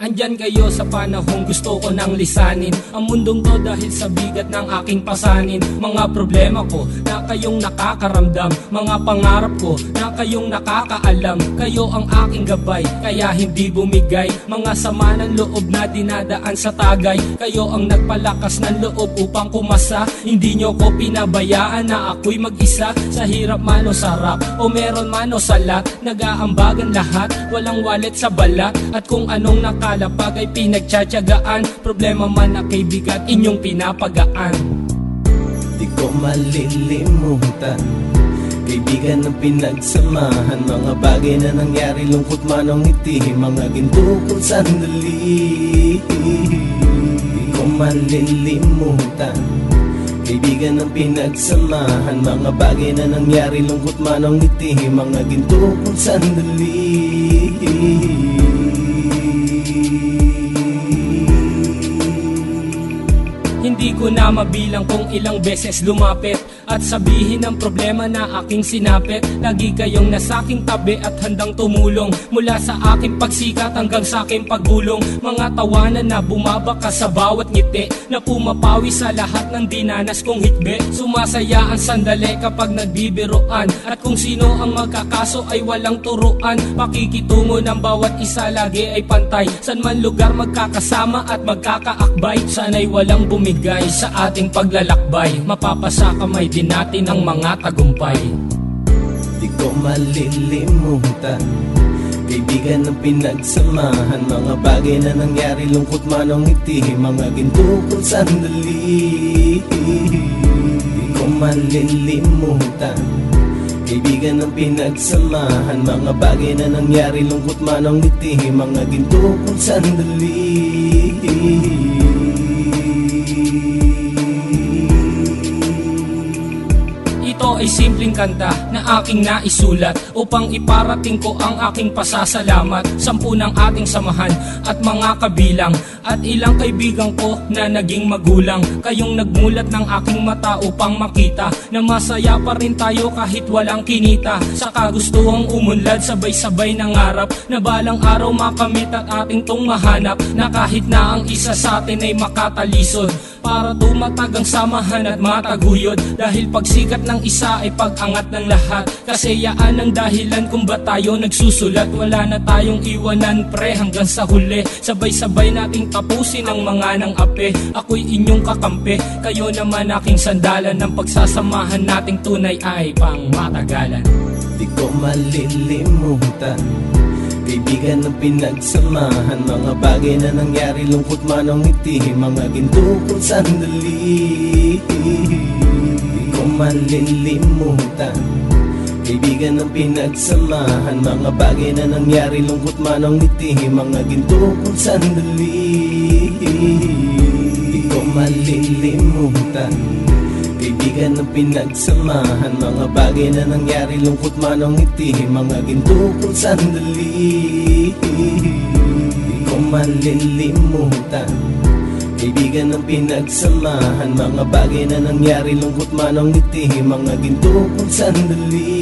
Andyan kayo sa panahong gusto ko nang lisanin ang mundong to dahil sa bigat ng aking pasanin. Mga problema ko na kayong nakakaramdam, mga pangarap ko na kayong nakakaalam. Kayo ang aking gabay, kaya hindi bumigay. Mga sama ng loob na dinadaan sa tagay, kayo ang nagpalakas ng loob upang kumasa. Hindi nyo ko pinabayaan na ako'y mag-isa. Sa hirap man o sarap, o meron man o salat, nag-aambagan lahat, walang wallet sa balat. At kung anong nakalapag ay pinagtsatsagaan, problema man na kaibigan, inyong pinapagaan. Di ko malilimutan, kaibigan ng pinagsamahan, mga bagay na nangyari, lungkot man o ngiti, mga ginto kong sandali. Di ko malilimutan, kaibigan ng pinagsamahan, mga bagay na nangyari, lungkot man o ngiti, mga ginto kong sandali. Hindi ko na mabilang kung ilang beses lumapit at sabihin ang problema na aking sinapit. Lagi kayong nasa aking tabi at handang tumulong, mula sa aking pagsikat hanggang sa aking paggulong. Mga tawanan na bumabaka sa bawat ngiti, na pumapawi sa lahat ng dinanas kong hikbi. Sumasaya ang sandali kapag nagbibiroan, at kung sino ang magkakaso ay walang turuan. Pakikitungo ng bawat isa lagi ay pantay, san man lugar magkakasama at magkakaakbay. Sana'y walang bumigay sa ating paglalakbay, mapapasa kamay din natin ang mga tagumpay. Di ko malilimutan, kaibigan ng pinagsamahan, mga bagay na nangyari, lungkot man o ngiti, mga ginto kong sandali. Di ko malilimutan, kaibigan ng pinagsamahan, mga bagay na nangyari, lungkot man o ngiti, mga ginto kong sandali. Ito ay simpleng kanta na aking naisulat upang iparating ko ang aking pasasalamat. 10 ng ating samahan at mga kabilang, at ilang kaibigan ko na naging magulang. Kayong nagmulat ng aking mata upang makita na masaya pa rin tayo kahit walang kinita. Sa kagustuhang umunlad, sabay-sabay nangarap na balang araw makamit at ating tong mahanap, na kahit na ang isa sa atin ay makatalisod, para tumatag ang samahan at mataguyod. Dahil pagsikat ng isa ay pag-angat ng lahat, kasi yaan ang dahilan kung ba tayo nagsusulat. Wala na tayong iwanan pre hanggang sa huli, sabay-sabay nating tapusin ang mga nang ape. Ako'y inyong kakampi, kayo naman aking sandalan, ng pagsasamahan nating tunay ay pang matagalan. Di ko malilimutan, kaibigan ng pinagsamahan, mga bagay na nangyari, lungkot man o ngiti, mga ginto kong sandali. Di ko malilimutan, kaibigan ng pinagsamahan, mga bagay na nangyari, lungkot man o ngiti, mga ginto kong sandali. Di ko malilimutan, kaibigan ng pinagsamahan, mga bagay na nangyari, lungkot man o ngiti, mga ginto kong sandali. Di ko malilimutan, kaibigan ng pinagsamahan, mga bagay na nangyari, lungkot man o ngiti, mga ginto kong sandali.